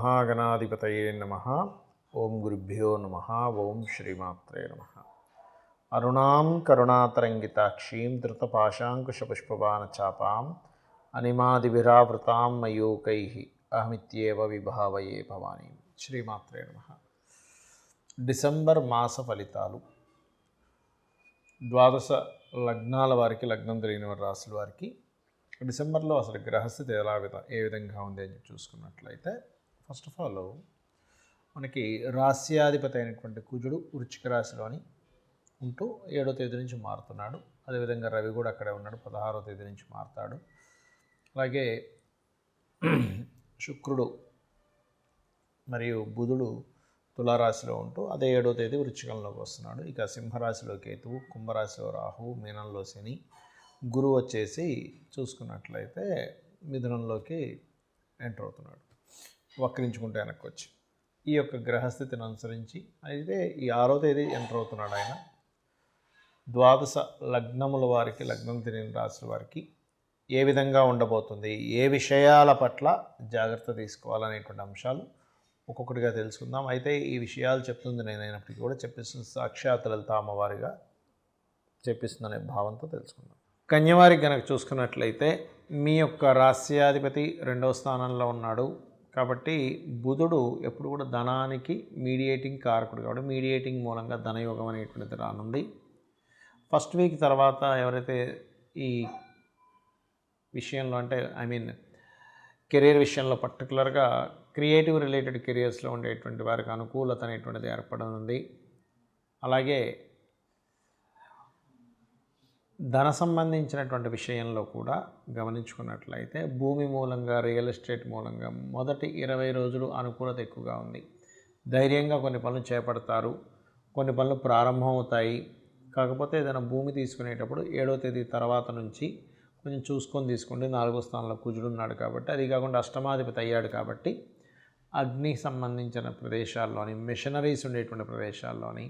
శ్రీమహాగణాధిపతయే నమః. ఓం గురుభ్యో నమః. ఓం శ్రీమాత్రే నమః. అరుణాం కరుణాతరంగితాక్షీం ధృతపాశాంకుశపుష్పబాణచాపాం అనిమాదిభిరావృతాం మయూకైః అహమిత్యేవ విభావయే భవానీ. శ్రీమాత్రే నమః. డిసెంబర్ మాస ఫలితాలు. ద్వాదశ లగ్నాల వారికి, లగ్నం తెలియని రాశుల వారికి డిసెంబర్లో అసలు గ్రహస్థితి ఏ విధంగా ఉంది అని చూసుకున్నట్లయితే, ఫస్ట్ ఆఫ్ ఆల్ మనకి రాస్యాధిపతి అయినటువంటి కుజుడు వృశ్చిక రాశిలోని ఉంటూ 7వ తేదీ నుంచి మారుతున్నాడు. అదేవిధంగా రవి కూడా అక్కడే ఉన్నాడు, 16వ తేదీ నుంచి మారుతాడు. అలాగే శుక్రుడు మరియు బుధుడు తులారాశిలో ఉంటూ అదే 7వ తేదీ వృశ్చికంలోకి వస్తున్నాడు. ఇక సింహరాశిలో కేతువు, కుంభరాశిలో రాహువు, మీనంలో శని, గురువు వచ్చేసి చూసుకున్నట్లయితే మిథునంలోకి ఎంటర్ అవుతున్నాడు, వక్రించుకుంటే వెనక్కి వచ్చి. ఈ యొక్క గ్రహస్థితిని అనుసరించి అయితే ఈ 6వ తేదీ ఎంటర్ అవుతున్నాడు ఆయన. ద్వాదశ లగ్నముల వారికి, లగ్నం తెలియని రాశుల వారికి ఏ విధంగా ఉండబోతుంది, ఏ విషయాల పట్ల జాగ్రత్త తీసుకోవాలనేటువంటి అంశాలు ఒక్కొక్కటిగా తెలుసుకుందాం. అయితే ఈ విషయాలు చెప్తుంది నేనైనప్పటికీ కూడా చెప్పిస్తుంది సాక్షాత్ లలిత అమ్మవారిగా చెప్పిస్తుందనే భావంతో తెలుసుకుందాం. కన్యవారికి కనుక చూసుకున్నట్లయితే మీ యొక్క రాస్యాధిపతి 2వ స్థానంలో ఉన్నాడు కాబట్టి బుధుడు ఎప్పుడు కూడా ధనానికి మీడియేటింగ్ కారకుడు కాబట్టి మీడియేటింగ్ మూలంగా ధనయోగం అనేటువంటిది రానుంది. ఫస్ట్ వీక్ తర్వాత ఎవరైతే ఈ విషయంలో అంటే కెరీర్ విషయంలో పర్టికులర్గా క్రియేటివ్ రిలేటెడ్ కెరియర్స్లో ఉండేటువంటి వారికి అనుకూలత అనేటువంటిది ఏర్పడనుంది. అలాగే ధన సంబంధించినటువంటి విషయంలో కూడా గమనించుకున్నట్లయితే భూమి మూలంగా, రియల్ ఎస్టేట్ మూలంగా మొదటి 20 రోజులు అనుకూలత ఎక్కువగా ఉంది. ధైర్యంగా కొన్ని పనులు చేపడతారు, కొన్ని పనులు ప్రారంభమవుతాయి. కాకపోతే ఏదైనా భూమి తీసుకునేటప్పుడు 7వ తేదీ తర్వాత నుంచి కొంచెం చూసుకొని తీసుకోండి. 4వ స్థానంలో కుజుడు ఉన్నాడు కాబట్టి, అది కాకుండా అష్టమాధిపతి అయ్యాడు కాబట్టి అగ్ని సంబంధించిన ప్రదేశాల్లోని, మిషనరీస్ ఉండేటువంటి ప్రదేశాల్లోని,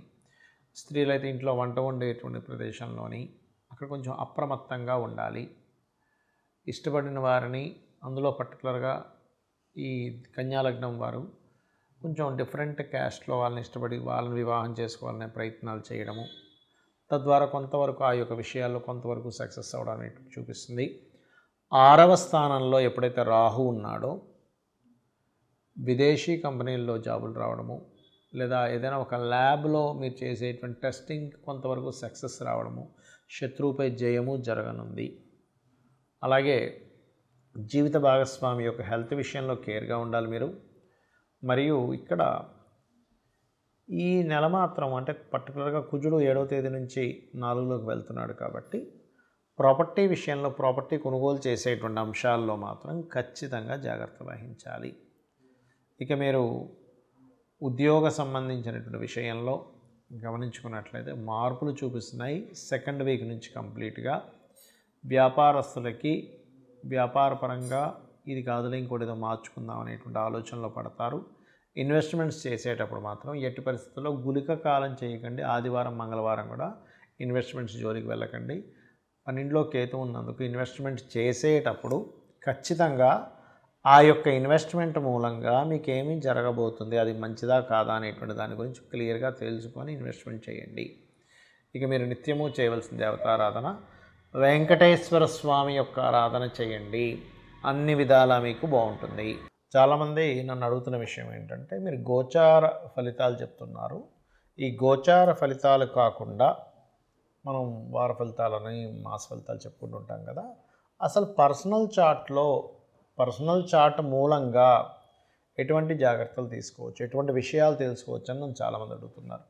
స్త్రీలైతే ఇంట్లో వంట వండేటువంటి ప్రదేశంలోని అక్కడ కొంచెం అప్రమత్తంగా ఉండాలి. ఇష్టపడిన వారిని, అందులో పర్టికులర్గా ఈ కన్యాలగ్నం వారు కొంచెం డిఫరెంట్ క్యాస్ట్లో వాళ్ళని ఇష్టపడి వాళ్ళని వివాహం చేసుకోవాలనే ప్రయత్నాలు చేయడము, తద్వారా కొంతవరకు ఆ యొక్క విషయాల్లో కొంతవరకు సక్సెస్ అవ్వడం చూపిస్తుంది. 6వ స్థానంలో ఎప్పుడైతే రాహు ఉన్నాడో విదేశీ కంపెనీల్లో జాబులు రావడము, లేదా ఏదైనా ఒక ల్యాబ్లో మీరు చేసేటువంటి టెస్టింగ్ కొంతవరకు సక్సెస్ రావడము, శత్రువుపై జయము జరగనుంది. అలాగే జీవిత భాగస్వామి యొక్క హెల్త్ విషయంలో కేర్గా ఉండాలి మీరు. మరియు ఇక్కడ ఈ నెల మాత్రం అంటే పర్టికులర్గా కుజుడు 7వ తేదీ నుంచి 4లోకి వెళ్తున్నాడు కాబట్టి ప్రాపర్టీ విషయంలో, ప్రాపర్టీ కొనుగోలు చేసేటువంటి అంశాల్లో మాత్రం ఖచ్చితంగా జాగ్రత్త వహించాలి. ఇక మీరు ఉద్యోగ సంబంధించినటువంటి విషయంలో గమనించుకున్నట్లయితే మార్పులు చూపిస్తున్నాయి. 2nd వీక్ నుంచి కంప్లీట్గా వ్యాపారస్తులకి వ్యాపారపరంగా ఇది కాదులే ఇంకోటి ఏదో మార్చుకుందాం అనేటువంటి ఆలోచనలో పడతారు. ఇన్వెస్ట్మెంట్స్ చేసేటప్పుడు మాత్రం ఎట్టి పరిస్థితుల్లో గుళిక కాలం చేయకండి. ఆదివారం, మంగళవారం కూడా ఇన్వెస్ట్మెంట్స్ జోలికి వెళ్ళకండి. 12లో కేతు ఉన్నందుకు ఇన్వెస్ట్మెంట్స్ చేసేటప్పుడు ఖచ్చితంగా ఆ యొక్క ఇన్వెస్ట్మెంట్ మూలంగా మీకు ఏమీ జరగబోతుంది, అది మంచిదా కాదా అనేటువంటి దాని గురించి క్లియర్గా తెలుసుకొని ఇన్వెస్ట్మెంట్ చేయండి. ఇక మీరు నిత్యము చేయవలసిన దేవతారాధన వెంకటేశ్వర స్వామి యొక్క ఆరాధన చేయండి. అన్ని విధాలా మీకు బాగుంటుంది. చాలామంది నన్ను అడుగుతున్న విషయం ఏంటంటే, మీరు గోచార ఫలితాలు చెప్తున్నారు, ఈ గోచార ఫలితాలు కాకుండా మనం వార ఫలితాలని, మాస ఫలితాలు చెప్పుకుంటూ ఉంటాం కదా, అసలు పర్సనల్ చార్ట్ మూలంగా ఎటువంటి జాగ్రత్తలు తీసుకోవచ్చు, ఎటువంటి విషయాలు తెలుసుకోవచ్చు అని నన్ను చాలామంది అడుగుతున్నారు.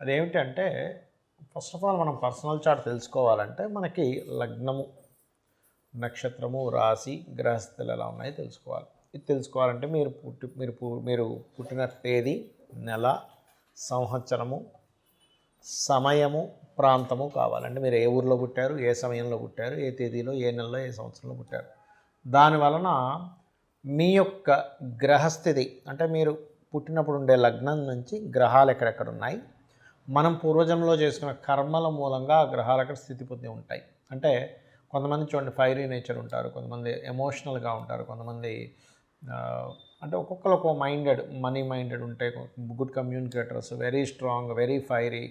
అదేమిటంటే, ఫస్ట్ ఆఫ్ ఆల్ మనం పర్సనల్ చార్ట్ తెలుసుకోవాలంటే మనకి లగ్నము, నక్షత్రము, రాశి, గ్రహస్థితులు ఎలా ఉన్నాయో తెలుసుకోవాలి. ఇది తెలుసుకోవాలంటే మీరు పుట్టిన తేదీ, నెల, సంవత్సరము, సమయము, ప్రాంతము కావాలంటే మీరు ఏ ఊరిలో పుట్టారు, ఏ సమయంలో పుట్టారు, ఏ తేదీలో, ఏ నెలలో, ఏ సంవత్సరంలో పుట్టారు. దానివలన మీ యొక్క గ్రహస్థితి అంటే మీరు పుట్టినప్పుడు ఉండే లగ్నం నుంచి గ్రహాలు ఎక్కడెక్కడ ఉన్నాయి, మనం పూర్వజంలో చేసుకున్న కర్మల మూలంగా ఆ గ్రహాలు అక్కడ స్థితి పొంది ఉంటాయి. అంటే కొంతమంది చూడండి ఫైరీ నేచర్ ఉంటారు, కొంతమంది ఎమోషనల్గా ఉంటారు, కొంతమంది అంటే ఒక్కొక్కరు ఒక్కో మైండెడ్, మనీ మైండెడ్ ఉంటే good communicators, very strong, very fiery,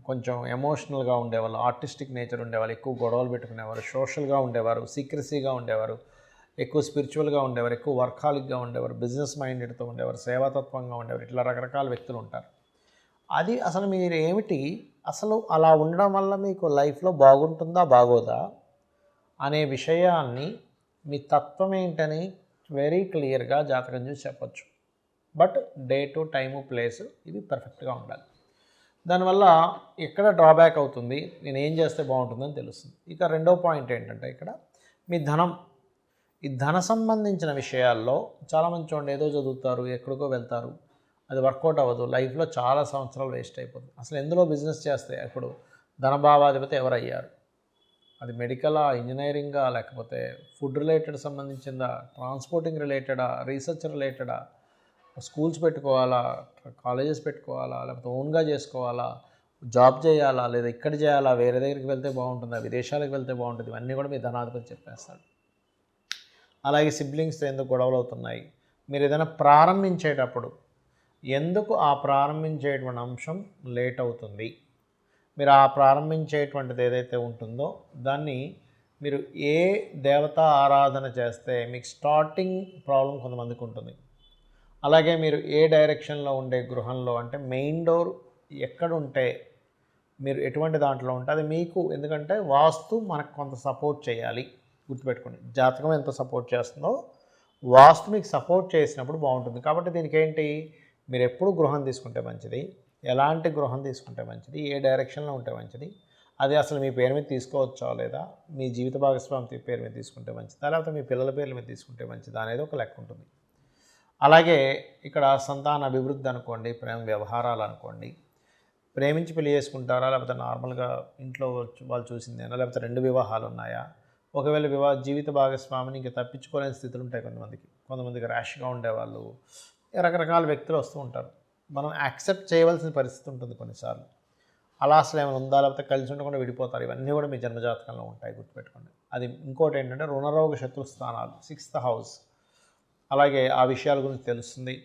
కొంచెం ఎమోషనల్గా ఉండేవాళ్ళు, ఆర్టిస్టిక్ నేచర్ ఉండేవాళ్ళు, ఎక్కువ గొడవలు పెట్టుకునేవారు, సోషల్గా ఉండేవారు, సీక్రసీగా ఉండేవారు, ఎక్కువ స్పిరిచువల్గా ఉండేవారు, ఎక్కువ వర్కాలిక్గా ఉండేవారు, బిజినెస్ మైండెడ్తో ఉండేవారు, సేవాతత్వంగా ఉండేవారు, ఇట్లా రకరకాల వ్యక్తులు ఉంటారు. అది అసలు మీరు ఏమిటి, అసలు అలా ఉండడం వల్ల మీకు లైఫ్లో బాగుంటుందా బాగోదా అనే విషయాన్ని మీ తత్వం ఏంటని వెరీ క్లియర్గా జాతకం చూసి చెప్పచ్చు. బట్ డేటు, టైము, ప్లేసు ఇవి పర్ఫెక్ట్గా ఉండాలి. దానివల్ల ఎక్కడ డ్రాబ్యాక్ అవుతుంది, నేను ఏం చేస్తే బాగుంటుందని తెలుస్తుంది. ఇక రెండో పాయింట్ ఏంటంటే ఇక్కడ మీ ధనం, ఈ ధన సంబంధించిన విషయాల్లో చాలామంది చూడండి ఏదో చదువుతారు, ఎక్కడికో వెళ్తారు, అది వర్కౌట్ అవ్వదు, లైఫ్లో చాలా సంవత్సరాలు వేస్ట్ అయిపోతుంది. అసలు ఎందులో బిజినెస్ చేస్తే ఇప్పుడు ధనభావాధిపతి ఎవరయ్యారు, అది మెడికలా, ఇంజనీరింగా, లేకపోతే ఫుడ్ రిలేటెడ్ సంబంధించిందా, ట్రాన్స్పోర్టింగ్ రిలేటెడా, రీసెర్చ్ రిలేటెడా, స్కూల్స్ పెట్టుకోవాలా, కాలేజెస్ పెట్టుకోవాలా, లేకపోతే ఓన్గా చేసుకోవాలా, జాబ్ చేయాలా, లేదా ఇక్కడ చేయాలా, వేరే దగ్గరికి వెళ్తే బాగుంటుందా, విదేశాలకు వెళ్తే బాగుంటుంది, ఇవన్నీ కూడా మీ ధనాధిపతి చెప్పేస్తాడు. అలాగే సిబ్లింగ్స్తో ఎందుకు గొడవలు అవుతున్నాయి, మీరు ఏదైనా ప్రారంభించేటప్పుడు ఎందుకు ఆ ప్రారంభించేటువంటి అంశం లేట్ అవుతుంది, మీరు ఆ ప్రారంభించేటువంటిది ఏదైతే ఉంటుందో దాన్ని మీరు ఏ దేవతా ఆరాధన చేస్తే మీకు స్టార్టింగ్ ప్రాబ్లం కొంతమందికి ఉంటుంది. అలాగే మీరు ఏ డైరెక్షన్లో ఉండే గృహంలో, అంటే మెయిన్ డోర్ ఎక్కడుంటే, మీరు ఎటువంటి దాంట్లో ఉంటే అది మీకు, ఎందుకంటే వాస్తు మనకు కొంత సపోర్ట్ చేయాలి, గుర్తుపెట్టుకోండి. జాతకం ఎంత సపోర్ట్ చేస్తుందో వాస్తు మీకు సపోర్ట్ చేసినప్పుడు బాగుంటుంది. కాబట్టి దీనికి ఏంటి, మీరు ఎప్పుడు గృహం తీసుకుంటే మంచిది, ఎలాంటి గృహం తీసుకుంటే మంచిది, ఏ డైరెక్షన్లో ఉంటే మంచిది, అది అసలు మీ పేరు మీద తీసుకోవచ్చా లేదా, మీ జీవిత భాగస్వామి పేరు మీద తీసుకుంటే మంచిదా, లేకపోతే మీ పిల్లల పేర్ల మీద తీసుకుంటే మంచిదా అనేది ఒక లెక్క ఉంటుంది. అలాగే ఇక్కడ సంతాన అభివృద్ధి అనుకోండి, ప్రేమ వ్యవహారాలు అనుకోండి, ప్రేమించి పెళ్లి చేసుకుంటారా, లేకపోతే నార్మల్గా ఇంట్లో వాళ్ళు చూసిందేనా, లేకపోతే 2 వివాహాలు ఉన్నాయా, ఒకవేళ జీవిత భాగస్వామిని ఇంకా తప్పించుకోలేని స్థితులు ఉంటాయి కొంతమందికి ర్యాష్గా ఉండేవాళ్ళు, రకరకాల వ్యక్తులు వస్తూ ఉంటారు. మనం యాక్సెప్ట్ చేయవలసిన పరిస్థితి ఉంటుంది కొన్నిసార్లు. అలా అసలు ఏమైనా ఉందా, లేకపోతే కలిసి ఉండకుండా విడిపోతారు, ఇవన్నీ కూడా మీ జన్మజాతకంలో ఉంటాయి, గుర్తుపెట్టుకోండి. అది ఇంకోటి ఏంటంటే రుణరోగ శత్రు స్థానాలు, 6th హౌస్, అలాగే ఆ విషయాల గురించి తెలుస్తుంది,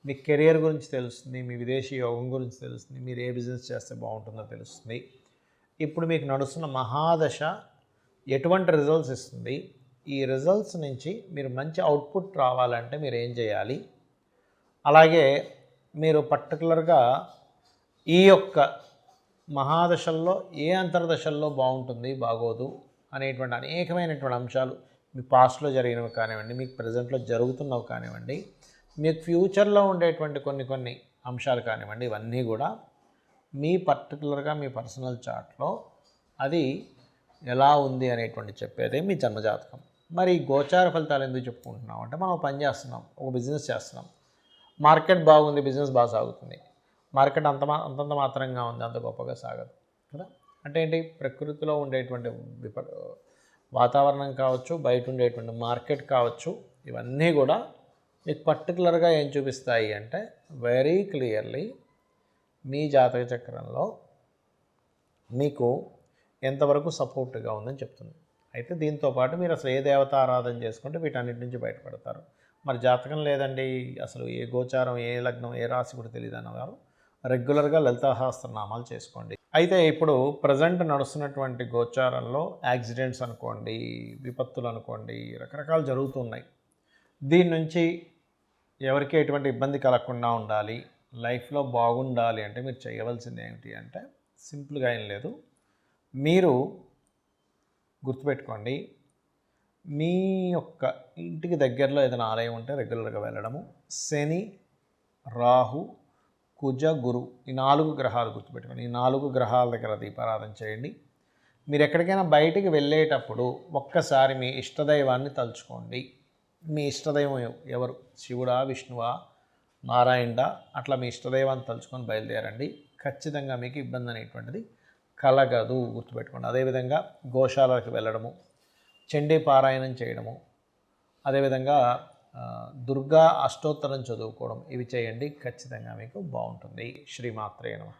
మీ కెరియర్ గురించి తెలుస్తుంది, మీ విదేశీ యోగం గురించి తెలుస్తుంది, మీరు ఏ బిజినెస్ చేస్తే బాగుంటుందో తెలుస్తుంది. ఇప్పుడు మీకు నడుస్తున్న మహాదశ ఎటువంటి రిజల్ట్స్ ఇస్తుంది, ఈ రిజల్ట్స్ నుంచి మీరు మంచి అవుట్పుట్ రావాలంటే మీరు ఏం చేయాలి, అలాగే మీరు పర్టికులర్గా ఈ యొక్క మహాదశల్లో ఏ అంతర్దశల్లో బాగుంటుంది బాగోదు అనేటువంటి అనేకమైనటువంటి అంశాలు, మీ పాస్ట్లో జరిగినవి కానివ్వండి, మీకు ప్రజెంట్లో జరుగుతున్నవి కానివ్వండి, మీకు ఫ్యూచర్లో ఉండేటువంటి కొన్ని అంశాలు కానివ్వండి, ఇవన్నీ కూడా మీ పర్టికులర్గా మీ పర్సనల్ చార్ట్లో అది ఎలా ఉంది అనేటువంటి చెప్పేదే మీ జన్మజాతకం. మరి గోచార ఫలితాలు ఎందుకు చెప్పుకుంటున్నాం అంటే, మనం పని చేస్తున్నాం, ఒక బిజినెస్ చేస్తున్నాం, మార్కెట్ బాగుంది, బిజినెస్ బాగా సాగుతుంది, మార్కెట్ అంతంత మాత్రంగా ఉంది, అంత గొప్పగా సాగదు కదా. అంటే ఏంటి, ప్రకృతిలో ఉండేటువంటి వాతావరణం కావచ్చు, బయట ఉండేటువంటి మార్కెట్ కావచ్చు, ఇవన్నీ కూడా మీకు పర్టికులర్గా ఏం చూపిస్తాయి అంటే, వెరీ క్లియర్లీ మీ జాతక చక్రంలో మీకు ఎంతవరకు సపోర్ట్గా ఉందని చెప్తుంది. అయితే దీంతోపాటు మీరు అసలు ఏ దేవత ఆరాధన చేసుకుంటే వీటన్నిటి నుంచి బయటపడతారు. మరి జాతకం లేదండి, అసలు ఏ గోచారం, ఏ లగ్నం, ఏ రాశి కూడా తెలియదు అన్నవారు రెగ్యులర్గా లలితాసహస్రనామాలు చేసుకోండి. అయితే ఇప్పుడు ప్రజెంట్ నడుస్తున్నటువంటి గోచారంలో యాక్సిడెంట్స్ అనుకోండి, విపత్తులు అనుకోండి, రకరకాలు జరుగుతున్నాయి. దీని నుంచి ఎవరికి ఎటువంటి ఇబ్బంది కలగకుండా ఉండాలి, లైఫ్లో బాగుండాలి అంటే మీరు చేయవలసింది ఏమిటి అంటే, సింపుల్గా ఏం లేదు, మీరు గుర్తుపెట్టుకోండి, మీ యొక్క ఇంటికి దగ్గరలో ఏదైనా ఆలయం ఉంటే రెగ్యులర్గా వెళ్ళడము, శని, రాహు, కుజ, గురు, ఈ 4 గ్రహాలు గుర్తుపెట్టుకోండి, ఈ 4 గ్రహాల దగ్గర దీపారాధన చేయండి. మీరు ఎక్కడికైనా బయటికి వెళ్ళేటప్పుడు ఒక్కసారి మీ ఇష్టదైవాన్ని తలుచుకోండి. మీ ఇష్టదైవం ఎవరు, శివుడా, విష్ణువా, నారాయణుడా, అట్లా మీ ఇష్టదైవాన్ని తలుచుకొని బయలుదేరండి. ఖచ్చితంగా మీకు ఇబ్బంది అనేటువంటిది కలగదు, గుర్తుపెట్టుకోండి. అదేవిధంగా గోశాలకు వెళ్ళడము, చండీ పారాయణం చేయడము, అదేవిధంగా దుర్గా అష్టోత్తరం చదువుకోవడం, ఇవి చేయండి, ఖచ్చితంగా మీకు బాగుంటుంది. శ్రీమాత్రే నమః.